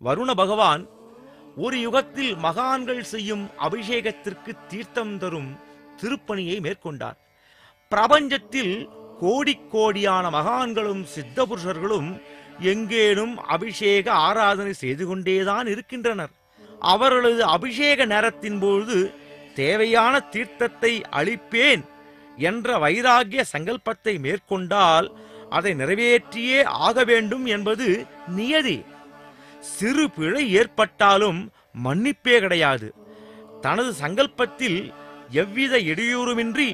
வருண பகவான் ஒரு யுகத்தில் மகான்கள் செய்யும் அபிஷேகத்திற்கு தீர்த்தம் தரும் திருப்பணியை மேற்கொண்டார். பிரபஞ்சத்தில் கோடிக்கோடியான மகான்களும் சித்த புருஷர்களும் எங்கேனும் அபிஷேக ஆராதனை செய்து கொண்டேதான் இருக்கின்றனர். அவர்களது அபிஷேக நேரத்தின் போது தேவையான தீர்த்தத்தை அளிப்பேன் என்ற வைராகிய சங்கல்பத்தை மேற்கொண்டால் அதை நிறைவேற்றியே ஆக வேண்டும் என்பது நியதி. சிறு பிழை ஏற்பட்டாலும் மன்னிப்பே கிடையாது. தனது சங்கல்பத்தில் எவ்வித இடையூறுமின்றி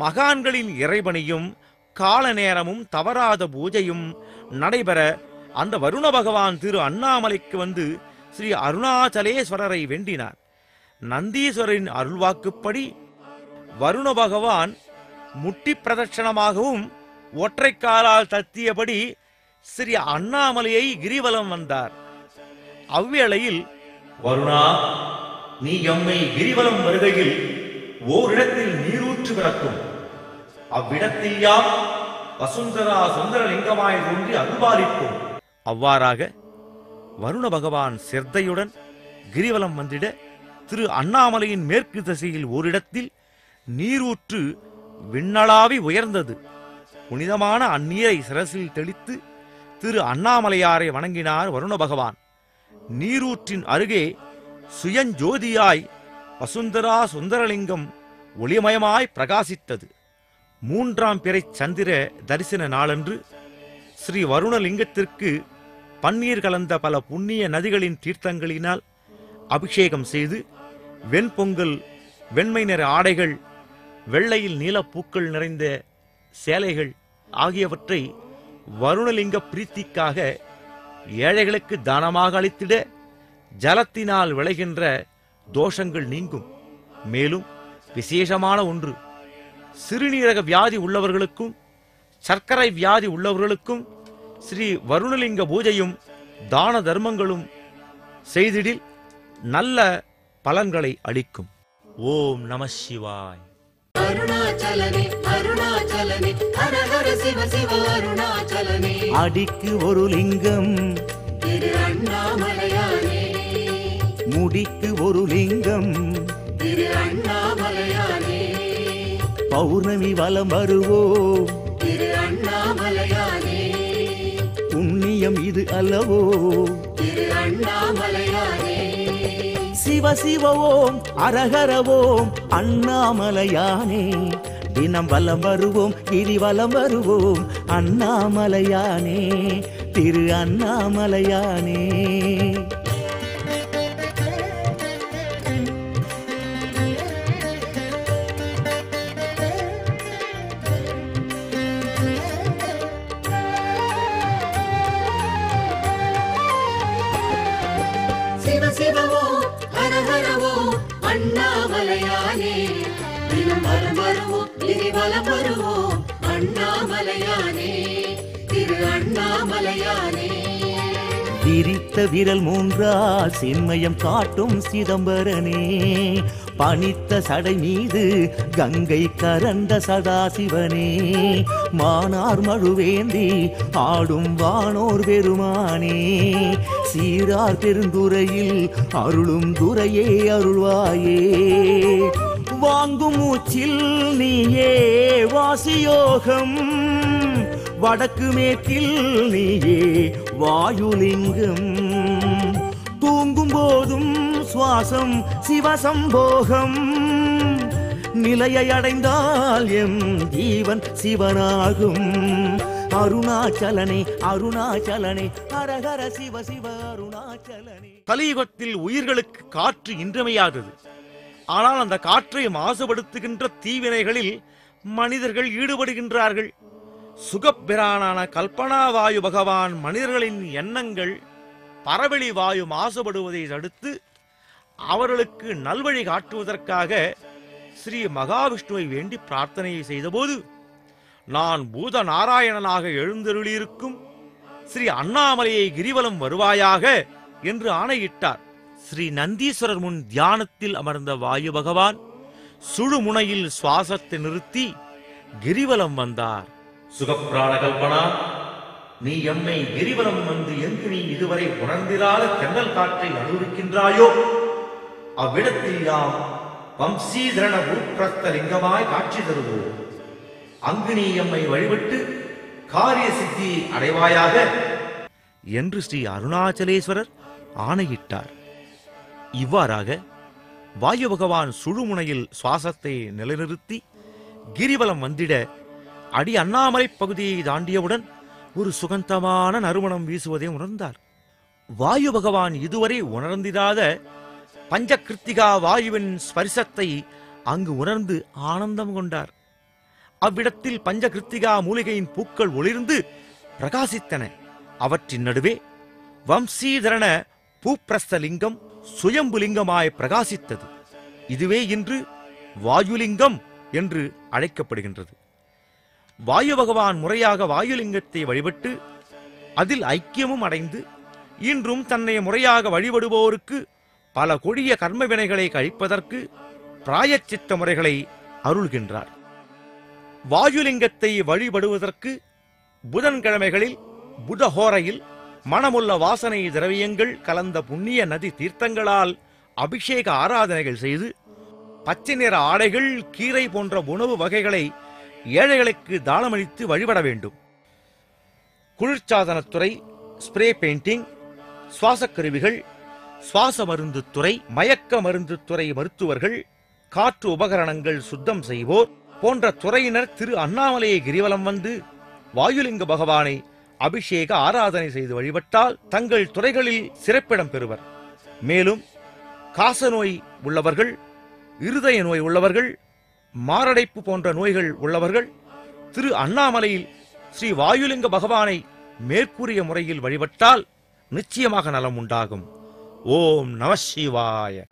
மகான்களின் இறைவனையும் கால நேரமும் தவறாத பூஜையும் நடைபெற அந்த வருண பகவான் திரு அண்ணாமலைக்கு வந்து ஸ்ரீ அருணாச்சலேஸ்வரரை வேண்டினார். நந்தீஸ்வரின் அருள்வாக்குப்படி வருண பகவான் முட்டி பிரதட்சணமாகவும் ஒற்றைக்காலால் தத்தியபடி ஸ்ரீ அண்ணாமலையை கிரிவலம் வந்தார். அவ்வேளையில், வருணா, நீ எம்மை கிரிவலம் வருகையில் ஓரிடத்தில் நீரூற்று பிறக்கும். அவ்விடத்தில் யாம் வசுந்தரா சுந்தரலிங்கமாய் தோன்றி அருள்பாலிப்போம். அவ்வாறாக வருண பகவான் சிரத்தையுடன் கிரிவலம் வந்திட திரு அண்ணாமலையின் மேற்கு திசையில் ஓரிடத்தில் நீரூற்று விண்ணளாவி உயர்ந்தது. புனிதமான அந்நீரை சிரசில் தெளித்து திரு அண்ணாமலையாரை வணங்கினார் வருண பகவான். நீரூற்றின் அருகே சுயஞ்சோதியாய் வசுந்தரா சுந்தரலிங்கம் ஒளிமயமாய் பிரகாசித்தது. 3ஆம் பிறை சந்திர தரிசன நாளன்று ஸ்ரீ வருணலிங்கத்திற்கு பன்னீர் கலந்த பல புண்ணிய நதிகளின் தீர்த்தங்களினால் அபிஷேகம் செய்து வெண்பொங்கல், வெண்மை நிற ஆடைகள், வெள்ளையில் நீலப்பூக்கள் நிறைந்த சேலைகள் ஆகியவற்றை வருணலிங்க பிரீத்திக்காக ஏழைகளுக்கு தானமாக அளித்திட ஜலத்தினால் விளைகின்ற தோஷங்கள் நீங்கும். மேலும் விசேஷமான ஒன்று, சிறுநீரக வியாதி உள்ளவர்களுக்கும் சர்க்கரை வியாதி உள்ளவர்களுக்கும் ஸ்ரீ வருணலிங்க பூஜையும் தான தர்மங்களும் செய்திடில் நல்ல பலன்களை அளிக்கும். ஓம் நம சிவாய். அருணாச்சலனே அருணாச்சலனே ஹர ஹர சிவ சிவ அருணாச்சலனே. அடிக்கு ஒரு லிங்கம் திரு அண்ணாமலையானே, முடிக்கு ஒரு லிங்கம் திரு அண்ணாமலையானே. பௌர்ணமி வலம் வருவோம் திரு அண்ணாமலையானே, புண்ணியம் இது அல்லவோ திரு அண்ணாமலையானே. சிவ சிவ ஓம் அரஹர ஓம் அண்ணாமலையானே. தினம் வலம் வருவோம், கிரி வலம் வருவோம் அண்ணாமலையானே, திரு அண்ணாமலையானே. சிவ சிவவோ ஹரஹரவோ அண்ணாமலையானே. தினம் வலம் வருவோம், கிரி வலம் வருவோம் அண்ணாமலையானே, திரு அண்ணாமலையானே. விரித்த விரல் 3ஆல் சின்மயம் காட்டும் சிதம்பரனே. பனித்த சடை மீது கங்கை கரந்த சதாசிவனே. மானார் மழுவேந்தி ஆடும் வானோர் பெருமானே. சீரார் பெருந்துறையில் அருளும் துறையே அருள்வாயே. வாங்கும் மூச்சில் நீயே வாசியோகம், வடக்கு மேற்கில் நீயே வாயுலிங்கம். தூங்கும் போதும் சுவாசம் சிவசம்போகம். நிலையை அடைந்தால் எம் ஜீவன் சிவனாகும். அருணாச்சலனே அருணாச்சலனே ஹரஹர சிவ சிவ அருணாச்சலனே. கலியுகத்தில் உயிர்களுக்கு காற்று இன்றியமையாதது. ஆனால் அந்த காற்றை மாசுபடுத்துகின்ற தீவினைகளில் மனிதர்கள் ஈடுபடுகின்றார்கள். சுகப்பிரானான கல்பனா வாயு பகவான் மனிதர்களின் எண்ணங்கள் பரவெளி வாயு மாசுபடுவதை தடுத்து அவர்களுக்கு நல்வழி காட்டுவதற்காக ஸ்ரீ மகாவிஷ்ணுவை வேண்டி பிரார்த்தனையை செய்தபோது, நான் பூத நாராயணனாக எழுந்தருளியிருக்கும் ஸ்ரீ அண்ணாமலையை கிரிவலம் வருவாயாக என்று ஆணையிட்டார். ஸ்ரீ நந்தீஸ்வரர் முன் தியானத்தில் அமர்ந்த வாயு பகவான் சுழுமுனையில் சுவாசத்தை நிறுத்தி கிரிவலம் வந்தார். சுகப்பிராண கல்பனா, நீ எம்மை கிரிவலம் வந்து எங்கு நீ இதுவரை உணர்ந்திராத தென்றல் காற்றை அனுபவிக்கின்றாயோ அவ்விடத்தில் யாம் வம்சீதரண பூப்பிரஸ்த லிங்கமாய் காட்சி தருவோம். அங்கு நீ எம்மை வழிபட்டு காரிய சித்தியை அடைவாயாக என்று ஸ்ரீ அருணாச்சலேஸ்வரர் ஆணையிட்டார். இவ்வாறாக வாயு பகவான் சுழுமுனையில் சுவாசத்தை நிலைநிறுத்தி கிரிவலம் வந்திட அடி அண்ணாமலை பகுதியை தாண்டியவுடன் ஒரு சுகந்தமான நறுமணம் வீசுவதை உணர்ந்தார். வாயு பகவான் இதுவரை உணர்ந்திராத பஞ்சகிருத்திகா வாயுவின் ஸ்பரிசத்தை அங்கு உணர்ந்து ஆனந்தம் கொண்டார். அவ்விடத்தில் பஞ்சகிருத்திகா மூலிகையின் பூக்கள் ஒளிர்ந்து பிரகாசித்தன. அவற்றின் நடுவே வம்சீதரண பூப்பிரஸ்தலிங்கம் சுயம்புலிங்கமாய் பிரகாசித்தது. இதுவே இன்று வாயுலிங்கம் என்று அழைக்கப்படுகின்றது. வாயு பகவான் முறையாக வாயுலிங்கத்தை வழிபட்டு அதில் ஐக்கியமும் அடைந்து இன்றும் தன்னை முறையாக வழிபடுவோருக்கு பல கொடிய கர்ம வினைகளை கழிப்பதற்கு பிராயச்சித்த முறைகளை அருள்கின்றார். வாயுலிங்கத்தை வழிபடுவதற்கு புதன்கிழமைகளில் புதஹோரையில் மணமுள்ள வாசனை திரவியங்கள் கலந்த புண்ணிய நதி தீர்த்தங்களால் அபிஷேக ஆராதனைகள் செய்து பச்சை நிற ஆடைகள், கீரை போன்ற உணவு வகைகளை ஏழைகளுக்கு தானமளித்து வழிபட வேண்டும். குளிர்சாதனத்துறை, ஸ்ப்ரே பெயிண்டிங், சுவாசக்கருவிகள், சுவாச மருந்து துறை, மயக்க மருந்து துறை மருத்துவர்கள், காற்று உபகரணங்கள் சுத்தம் செய்வோர் போன்ற துறையினர் திரு அண்ணாமலையை கிரிவலம் வந்து வாயுலிங்க பகவானை அபிஷேக ஆராதனை செய்து வழிபட்டால் தங்கள் துறைகளில் சிறப்பிடம் பெறுவர். மேலும் காசநோய் உள்ளவர்கள், இருதய நோய் உள்ளவர்கள், மாரடைப்பு போன்ற நோய்கள் உள்ளவர்கள் திரு அண்ணாமலையில் ஸ்ரீ வாயுலிங்க பகவானை மேற்கூறிய முறையில் வழிபட்டால் நிச்சயமாக நலம் உண்டாகும். ஓம் நம சிவாய.